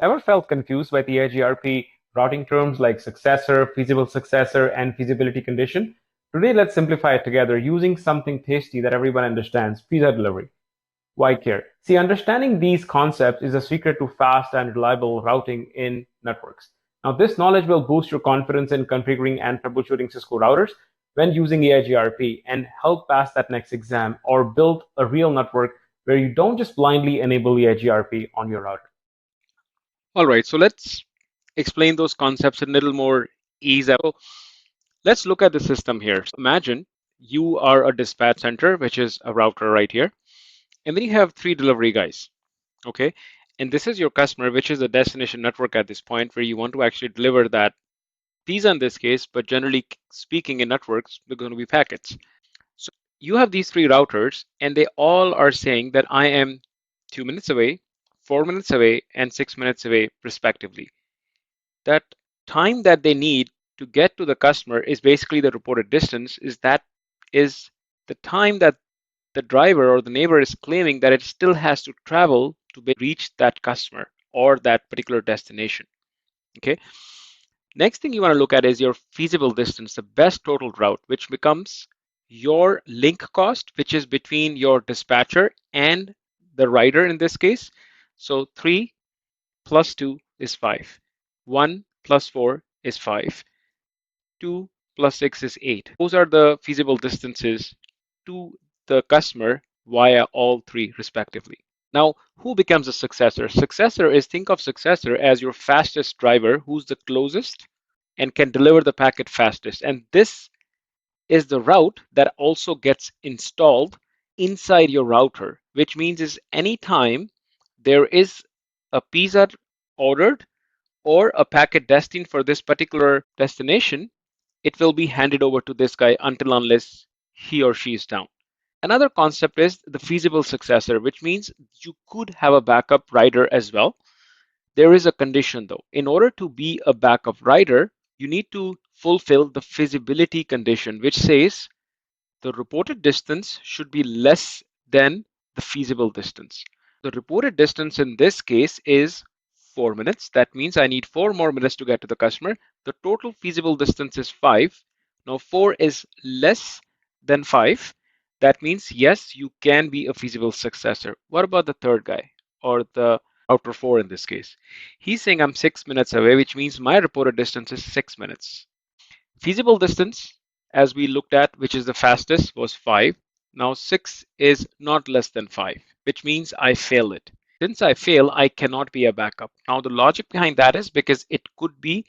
Ever felt confused by the EIGRP routing terms like successor, feasible successor, and feasibility condition? Today, let's simplify it together using something tasty that everyone understands: pizza delivery. Why care? See, understanding these concepts is a secret to fast and reliable routing in networks. Now, this knowledge will boost your confidence in configuring and troubleshooting Cisco routers when using EIGRP and help pass that next exam or build a real network where you don't just blindly enable EIGRP on your router. All right, so let's explain those concepts in a little more ease. So let's look at the system here. So imagine you are a dispatch center, which is a router right here, and then you have 3 delivery guys, okay? And this is your customer, which is the destination network at this point where you want to actually deliver that pizza in this case, but generally speaking in networks, they're going to be packets. So you have these 3 routers, and they all are saying that I am 2 minutes away, 4 minutes away, and 6 minutes away, respectively. That time that they need to get to the customer is basically the reported distance. Is the time that the driver or the neighbor is claiming that it still has to travel to reach that customer or that particular destination. Okay. Next thing you want to look at is your feasible distance, the best total route, which becomes your link cost, which is between your dispatcher and the rider in this case. So 3 plus 2 is 5. 1 plus 4 is 5. 2 plus 6 is 8. Those are the feasible distances to the customer via all 3 respectively. Now, who becomes a successor? Successor is, think of successor as your fastest driver who's the closest and can deliver the packet fastest. And this is the route that also gets installed inside your router, which means is anytime there is a pizza ordered or a packet destined for this particular destination, it will be handed over to this guy until unless he or she is down. Another concept is the feasible successor, which means you could have a backup rider as well. There is a condition though. In order to be a backup rider, you need to fulfill the feasibility condition, which says the reported distance should be less than the feasible distance. The reported distance in this case is 4 minutes. That means I need 4 more minutes to get to the customer. The total feasible distance is 5. Now 4 is less than 5. That means yes, you can be a feasible successor. What about the third guy or the router 4 in this case? He's saying I'm 6 minutes away, which means my reported distance is 6 minutes. Feasible distance, as we looked at, which is the fastest, was 5. Now 6 is not less than 5, which means I fail it. Since I fail, I cannot be a backup. Now the logic behind that is because it could be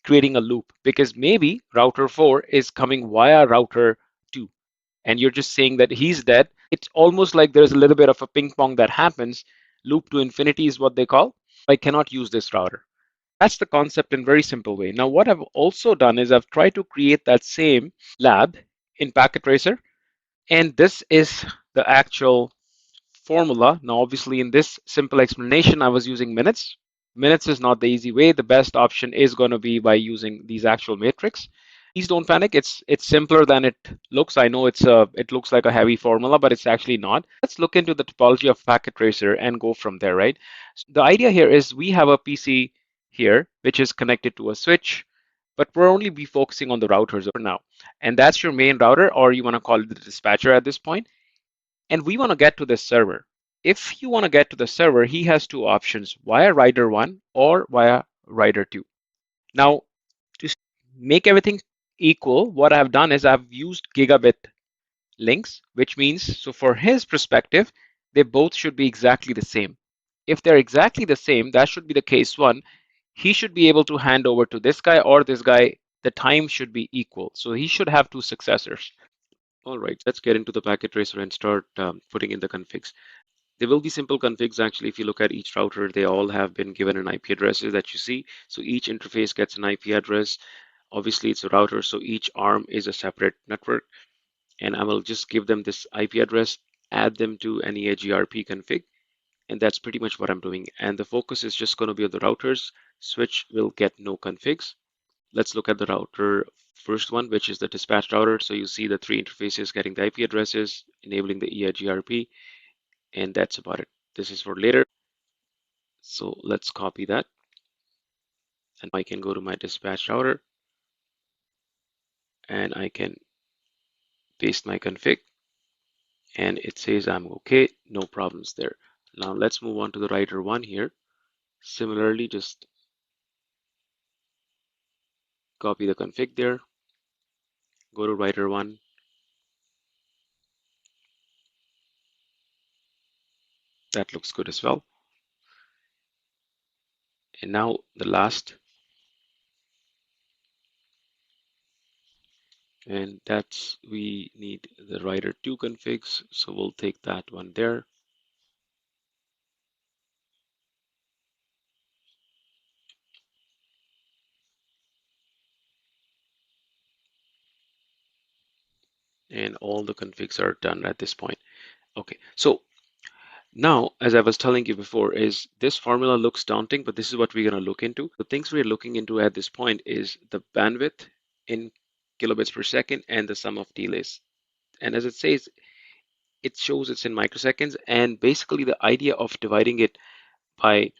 creating a loop, because maybe router 4 is coming via router 2 and you're just saying that he's dead. It's almost like there's a little bit of a ping pong that happens. Loop to infinity is what they call. I cannot use this router. That's the concept in a very simple way. Now, what I've also done is I've tried to create that same lab in Packet Tracer, and this is the actual formula. Now, obviously, in this simple explanation, I was using minutes. Minutes is not the easy way. The best option is going to be by using these actual matrix. Please don't panic. It's simpler than it looks. I know it looks like a heavy formula, but it's actually not. Let's look into the topology of Packet Tracer and go from there, right? So the idea here is we have a PC here, which is connected to a switch, but we're only be focusing on the routers for now. And that's your main router, or you want to call it the dispatcher at this point. And we want to get to this server. If you want to get to the server, he has 2 options, via rider 1 or via rider 2. Now, to make everything equal, what I've done is I've used gigabit links, which means, so for his perspective, they both should be exactly the same. If they're exactly the same, that should be the case 1. He should be able to hand over to this guy or this guy. The time should be equal. So he should have 2 successors. All right, let's get into the packet tracer and start putting in the configs. There will be simple configs actually. If you look at each router, they all have been given an IP addresses that you see. So each interface gets an IP address. Obviously, it's a router, so each ARM is a separate network. And I will just give them this IP address, add them to an EIGRP config, and that's pretty much what I'm doing. And the focus is just going to be on the routers. Switch will get no configs. Let's look at the router first one, which is the dispatch router. So you see the 3 interfaces getting the IP addresses, enabling the EIGRP, and that's about it. This is for later. So let's copy that. And I can go to my dispatch router and I can paste my config and it says I'm okay, no problems there. Now let's move on to the writer one here. Similarly, just copy the config there, go to writer one. That looks good as well. And now the last, and that's, we need the writer two configs. So we'll take that one there. And all the configs are done at this point. Okay, so now, as I was telling you before, is this formula looks daunting, but this is what we're going to look into. The things we're looking into at this point is the bandwidth in kilobits per second and the sum of delays. And as it says, it shows it's in microseconds. And basically the idea of dividing it by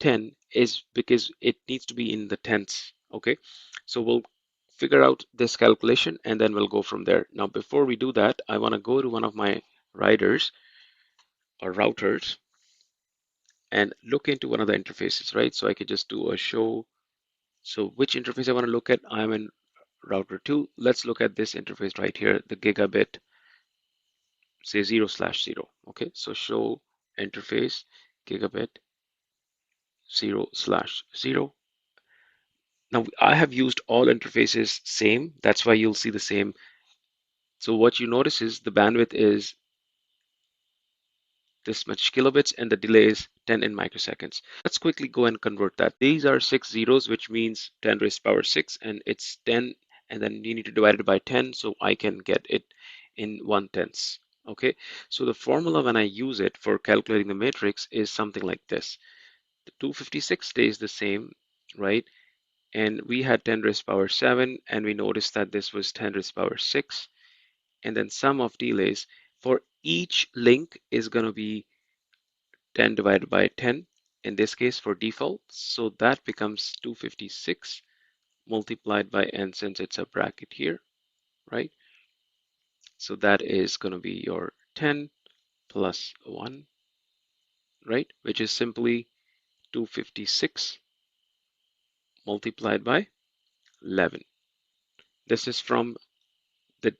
10 is because it needs to be in the tenths. Okay, so we'll figure out this calculation and then we'll go from there. Now, before we do that, I want to go to one of my riders or routers and look into one of the interfaces, right? So I could just do a show. So which interface I want to look at? I'm in router 2. Let's look at this interface right here, the gigabit, say 0/0. Okay, so show interface gigabit 0/0. Now I have used all interfaces same. That's why you'll see the same. So what you notice is the bandwidth is this much kilobits and the delay is 10 in microseconds. Let's quickly go and convert that. These are 6 zeros, which means 10 raised to power 6, and it's 10, and then you need to divide it by 10 so I can get it in 1/10. Okay, so the formula when I use it for calculating the matrix is something like this. The 256 stays the same, right? And we had 10 raised to power 7, and we noticed that this was 10 raised to power 6. And then sum of delays for each link is going to be 10 divided by 10 in this case for default. So that becomes 256 multiplied by n since it's a bracket here, right? So that is going to be your 10 plus 1, right? Which is simply 256 multiplied by 11. This is from the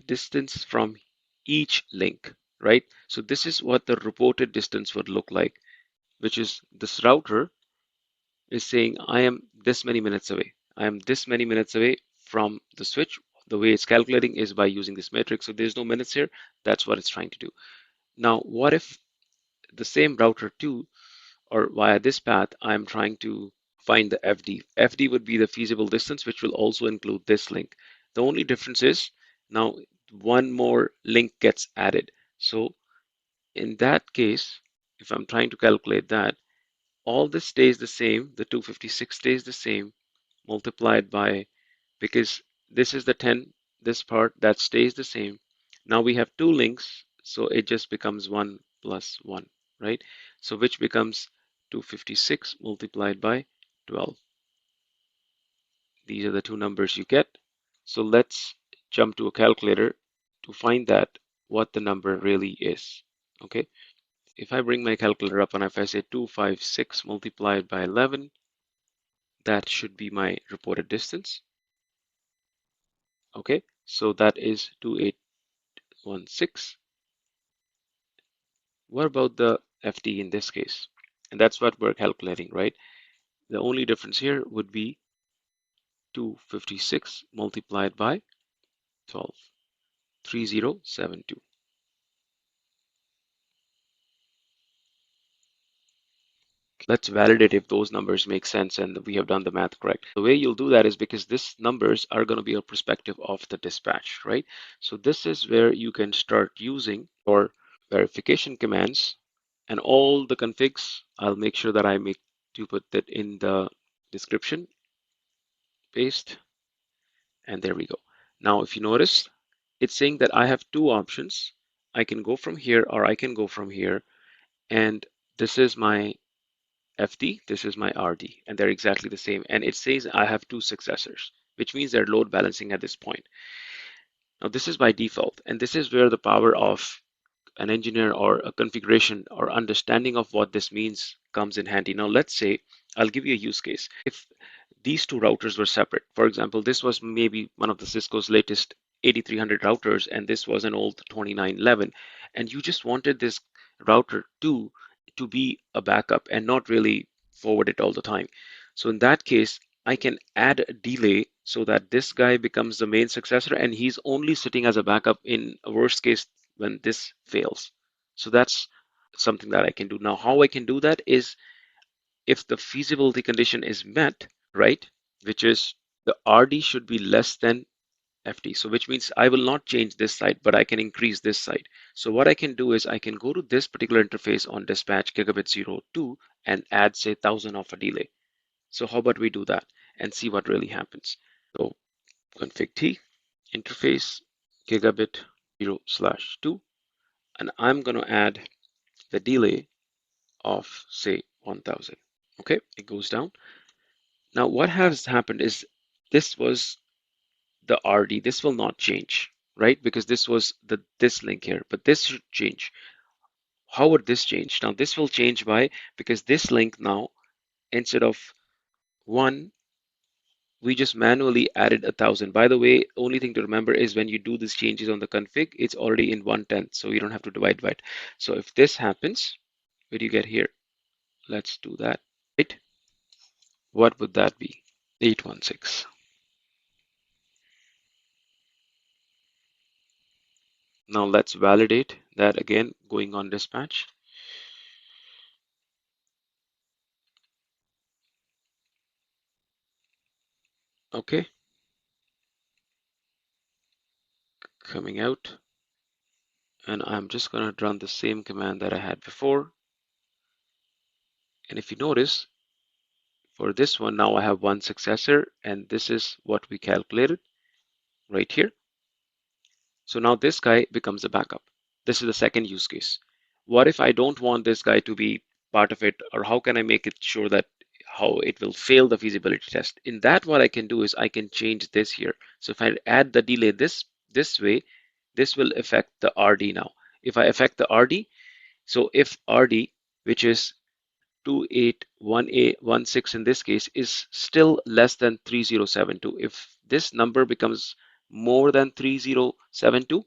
distance from each link, right? So this is what the reported distance would look like, which is this router is saying I am this many minutes away. I am this many minutes away from the switch. The way it's calculating is by using this matrix. So there's no minutes here. That's what it's trying to do. Now, what if the same router 2 or via this path, I'm trying to find the FD. FD would be the feasible distance, which will also include this link. The only difference is now one more link gets added. So in that case, if I'm trying to calculate that, all this stays the same. The 256 stays the same, multiplied by, because this is the 10, this part that stays the same. Now we have two links, so it just becomes 1 plus 1, right? So which becomes 256 multiplied by 12. These are the two numbers you get. So let's jump to a calculator to find that what the number really is. Okay, if I bring my calculator up and if I say 256 multiplied by 11, that should be my reported distance. Okay, so that is 2816. What about the FD in this case? And that's what we're calculating, right? The only difference here would be 256 multiplied by 12, 3072. Let's validate if those numbers make sense and we have done the math correct. The way you'll do that is because these numbers are going to be a perspective of the dispatch, right? So this is where you can start using your verification commands and all the configs. I'll make sure that I make to put that in the description, paste, and there we go. Now, if you notice, it's saying that I have two options. I can go from here or I can go from here. And this is my FD, this is my RD, and they're exactly the same. And it says I have two successors, which means they're load balancing at this point. Now, this is by default, and this is where the power of an engineer or a configuration or understanding of what this means comes in handy. Now, let's say I'll give you a use case. If these two routers were separate, for example, this was maybe one of the Cisco's latest 8300 routers, and this was an old 2911, and you just wanted this router 2 to be a backup and not really forward it all the time. So in that case, I can add a delay so that this guy becomes the main successor and he's only sitting as a backup in a worst case when this fails. So that's something that I can do. Now, how I can do that is if the feasibility condition is met, right, which is the RD should be less than FD. So which means I will not change this side, but I can increase this side. So what I can do is I can go to this particular interface on dispatch gigabit 02 and add say 1000 of a delay. So how about we do that and see what really happens. So config T interface gigabit 0/2, and I'm going to add the delay of say 1000. Okay, it goes down. Now what has happened is this was the RD. This will not change, right? Because this was this link here, but this should change. How would this change? Now this will change by, because this link now, instead of 1, we just manually added 1000. By the way, only thing to remember is when you do these changes on the config, it's already in 1/10, so you don't have to divide by it. So if this happens, what do you get here? Let's do that, right? What would that be? 816. Now let's validate that again, going on dispatch. Okay, coming out. And I'm just going to run the same command that I had before. And if you notice, for this one, now I have one successor, and this is what we calculated right here. So now this guy becomes a backup. This is the second use case. What if I don't want this guy to be part of it, or how can I make it sure that how it will fail the feasibility test? In that, what I can do is I can change this here. So if I add the delay this way, this will affect the RD now. If I affect the RD, so if RD, which is 281816 in this case, is still less than 3072. If this number becomes more than 3072,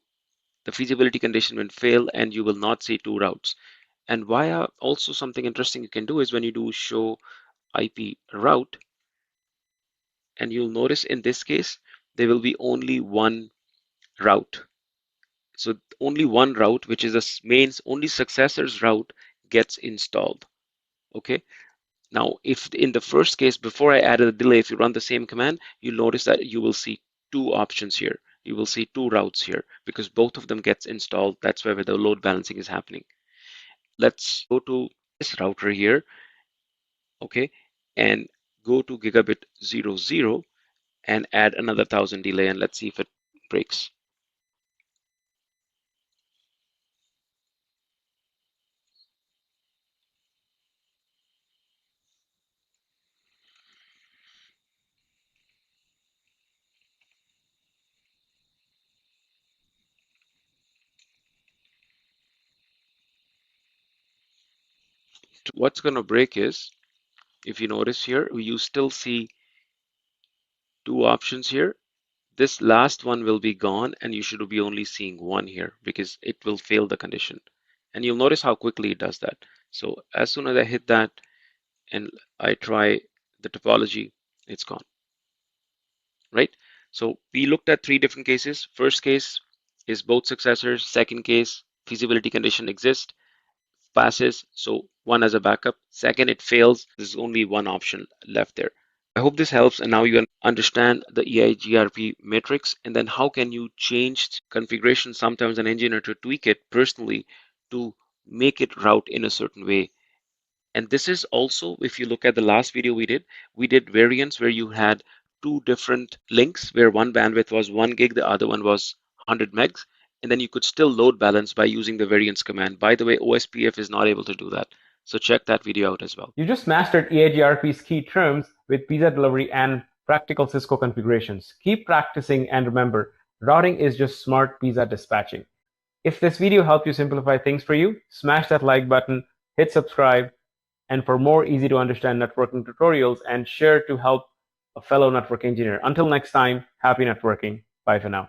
the feasibility condition will fail and you will not see two routes. And via also something interesting you can do is when you do show IP route, and you'll notice in this case, there will be only one route. So only one route, which is the main only successor's route, gets installed. Okay. Now, if in the first case, before I added a delay, if you run the same command, you'll notice that you will see two options here. You will see two routes here because both of them gets installed. That's where the load balancing is happening. Let's go to this router here, okay, and go to gigabit 00 and add another 1000 delay, and let's see if it breaks. What's going to break is, if you notice here, you still see two options here. This last one will be gone and you should be only seeing one here because it will fail the condition. And you'll notice how quickly it does that. So as soon as I hit that and I try the topology, it's gone, right? So we looked at three different cases. First case is both successors. Second case, feasibility condition exists, passes, so one as a backup. Second, it fails. There's only one option left there. I hope this helps, and now you understand the EIGRP matrix, and then how can you change configuration, sometimes an engineer to tweak it personally to make it route in a certain way. And this is also, if you look at the last video we did variants where you had two different links where one bandwidth was 1 gig, the other one was 100 megs, and then you could still load balance by using the variance command. By the way, OSPF is not able to do that. So check that video out as well. You just mastered EIGRP's key terms with pizza delivery and practical Cisco configurations. Keep practicing and remember, routing is just smart pizza dispatching. If this video helped you simplify things for you, smash that like button, hit subscribe, and for more easy to understand networking tutorials, and share to help a fellow network engineer. Until next time, happy networking. Bye for now.